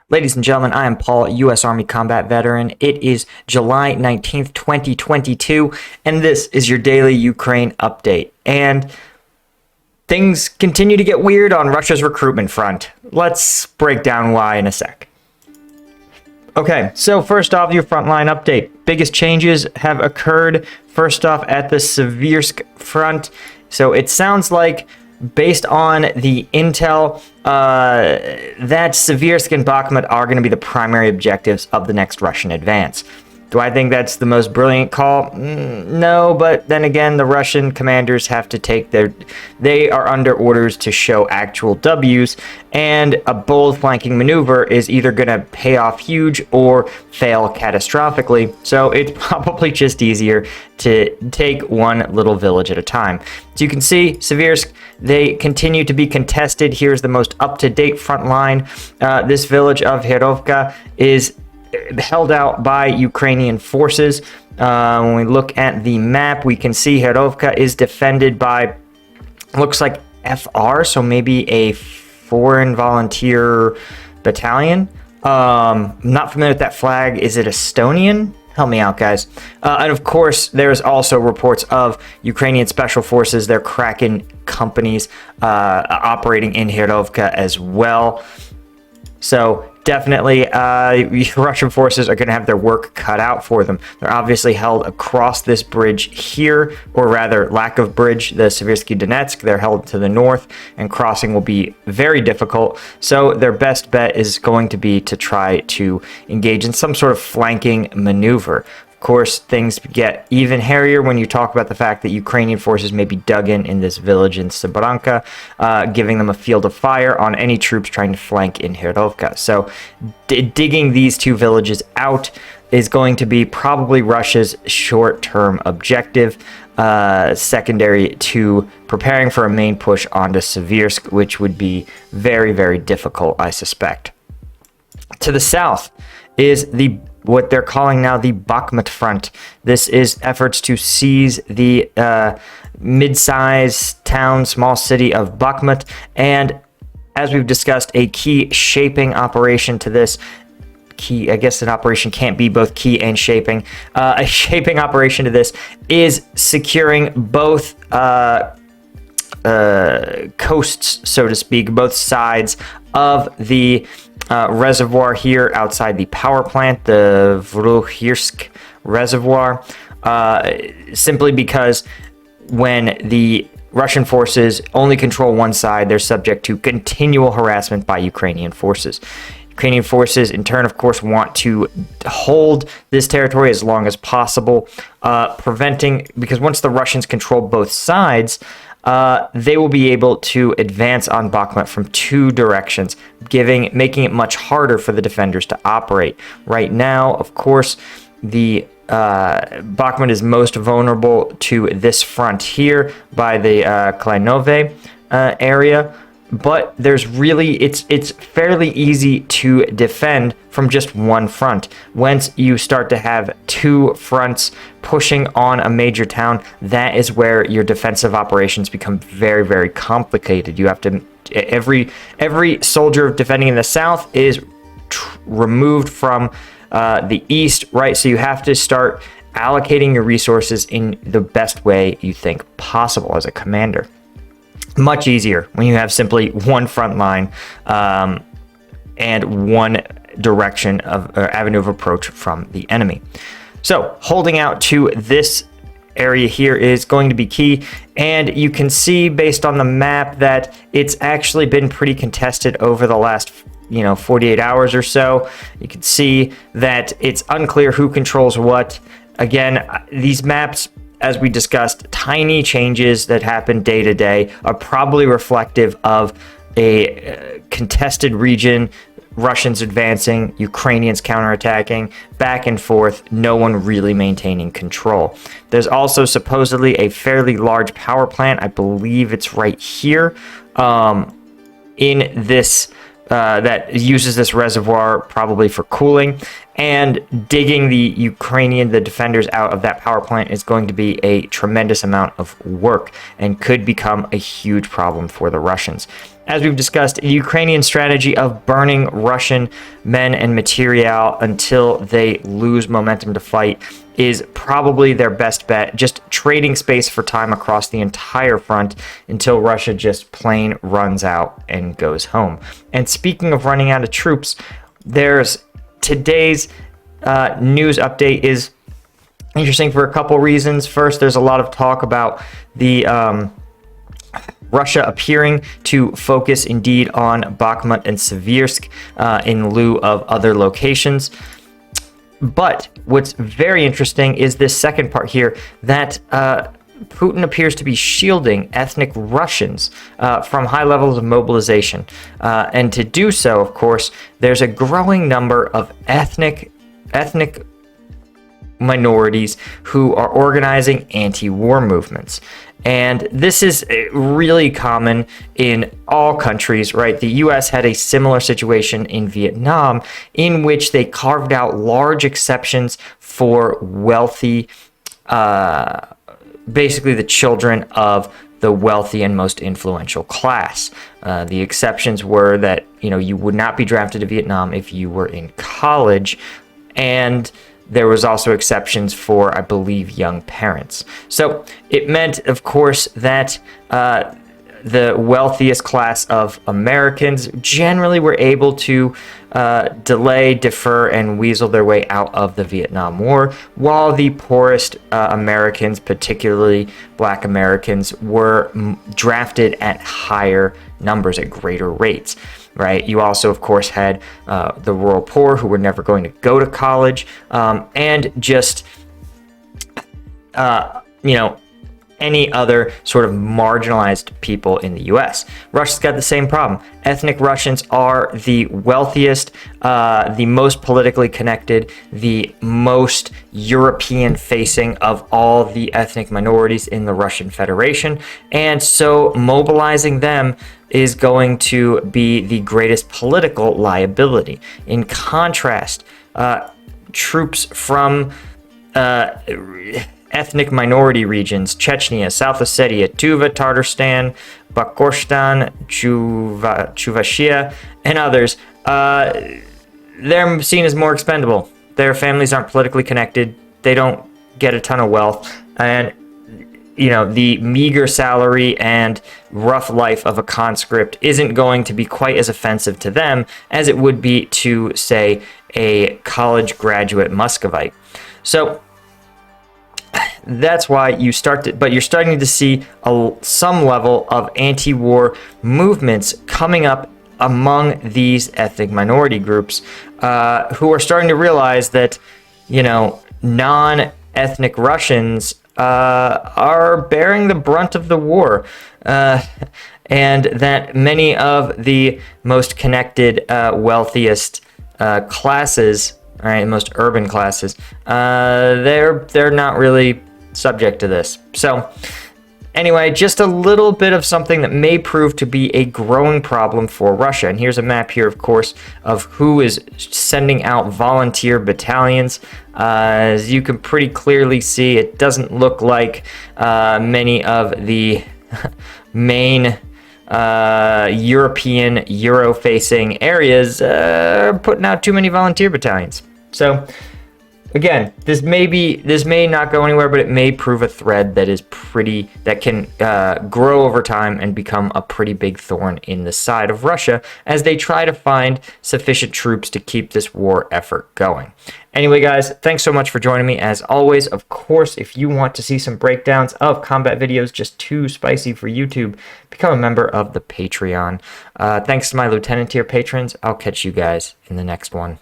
Ladies and gentlemen, I am Paul, U.S. Army combat veteran. It is July 19th, 2022, and this is your daily Ukraine update. And things continue to get weird on Russia's recruitment front. Let's break down why in a sec. Okay, so first off, your frontline update. Biggest changes have occurred, first off, at the Seversk front. So it sounds like, based on the intel, that Seversk and Bakhmut are going to be the primary objectives of the next Russian advance. Do I think that's the most brilliant call? No, but then again, the Russian commanders have to take they are under orders to show actual W's, and a bold flanking maneuver is either going to pay off huge or fail catastrophically, so it's probably just easier to take one little village at a time. As you can see, Seversk, they continue to be contested. Here's the most up-to-date front line. This village of Herovka is held out by Ukrainian forces. When we look at the map, we can see Herovka is defended by, looks like FR, so maybe a foreign volunteer battalion. Not familiar with that flag. Is it Estonian? Help me out, guys. And of course, there's also reports of Ukrainian special forces, their Kraken companies, operating in Herovka as well. So definitely, Russian forces are going to have their work cut out for them. They're obviously held across this bridge here, or rather, lack of bridge, the Seversky Donetsk. They're held to the north, and crossing will be very difficult. So their best bet is going to be to try to engage in some sort of flanking maneuver. Of course, things get even hairier when you talk about the fact that Ukrainian forces may be dug in this village in Sybranka, giving them a field of fire on any troops trying to flank in Herovka. So digging these two villages out is going to be probably Russia's short-term objective, secondary to preparing for a main push onto Seversk, which would be very, very difficult, I suspect. To the south is what they're calling now the Bakhmut front. This is efforts to seize the mid-sized town, small city of Bakhmut, and as we've discussed, a key shaping operation to this. I guess an operation can't be both key and shaping. A shaping operation to this is securing both coasts, so to speak, both sides of the reservoir here outside the power plant, the Vruhirsk reservoir, simply because when the Russian forces only control one side, they're subject to continual harassment by Ukrainian forces. Ukrainian forces, in turn, of course, want to hold this territory as long as possible, because once the Russians control both sides, they will be able to advance on Bakhmut from two directions, making it much harder for the defenders to operate. Right now, of course, the Bakhmut is most vulnerable to this front here by the Kleinove area, but it's fairly easy to defend from just one front. Once you start to have two fronts pushing on a major town, that is where your defensive operations become very, very complicated. You have to every soldier defending in the south is removed from the east, right? So you have to start allocating your resources in the best way you think possible as a commander. Much easier when you have simply one front line and one direction of avenue of approach from the enemy. So holding out to this area here is going to be key, and you can see based on the map that it's actually been pretty contested over the last 48 hours or so. You can see that it's unclear who controls what. Again, these maps, as we discussed, tiny changes that happen day to day are probably reflective of a contested region, Russians advancing, Ukrainians counterattacking, back and forth, no one really maintaining control. There's also supposedly a fairly large power plant, I believe it's right here, in this that uses this reservoir probably for cooling, and digging the defenders out of that power plant is going to be a tremendous amount of work and could become a huge problem for the Russians. as we've discussed, the Ukrainian strategy of burning Russian men and material until they lose momentum to fight is probably their best bet, just trading space for time across the entire front until Russia just plain runs out and goes home. And speaking of running out of troops, there's today's news update is interesting for a couple reasons. First, there's a lot of talk about the Russia appearing to focus indeed on Bakhmut and Seversk in lieu of other locations. But what's very interesting is this second part here, that Putin appears to be shielding ethnic Russians from high levels of mobilization. And to do so, of course, there's a growing number of ethnic minorities who are organizing anti-war movements. And this is really common in all countries, right? The US had a similar situation in Vietnam, in which they carved out large exceptions for wealthy, basically the children of the wealthy and most influential class. The exceptions were that, you would not be drafted to Vietnam if you were in college, and there was also exceptions for, I believe, young parents. So it meant, of course, that the wealthiest class of Americans generally were able to delay, defer, and weasel their way out of the Vietnam War, while the poorest Americans, particularly Black Americans, were drafted at higher numbers, at greater rates. Right. You also, of course, had the rural poor who were never going to go to college, and just, any other sort of marginalized people in the U.S. Russia's got the same problem. Ethnic Russians are the wealthiest, the most politically connected, the most European-facing of all the ethnic minorities in the Russian Federation, and so mobilizing them is going to be the greatest political liability. In contrast, troops from ethnic minority regions, Chechnya, South Ossetia, Tuva, Tatarstan, Bashkortostan, Chuvashia, and others, they're seen as more expendable. Their families aren't politically connected. They don't get a ton of wealth. And the meager salary and rough life of a conscript isn't going to be quite as offensive to them as it would be to, say, a college graduate Muscovite. So that's why you're starting to see some level of anti-war movements coming up among these ethnic minority groups, who are starting to realize that, non-ethnic Russians are bearing the brunt of the war, and that many of the most connected, wealthiest classes, right, most urban classes, they're not really subject to this. So anyway, just a little bit of something that may prove to be a growing problem for Russia. And here's a map here, of course, of who is sending out volunteer battalions. As you can pretty clearly see, it doesn't look like many of the main European, Euro-facing areas are putting out too many volunteer battalions. So again, this may not go anywhere, but it may prove a thread that can grow over time and become a pretty big thorn in the side of Russia as they try to find sufficient troops to keep this war effort going. Anyway, guys, thanks so much for joining me. As always, of course, if you want to see some breakdowns of combat videos just too spicy for YouTube, become a member of the Patreon. Thanks to my Lieutenant tier patrons. I'll catch you guys in the next one.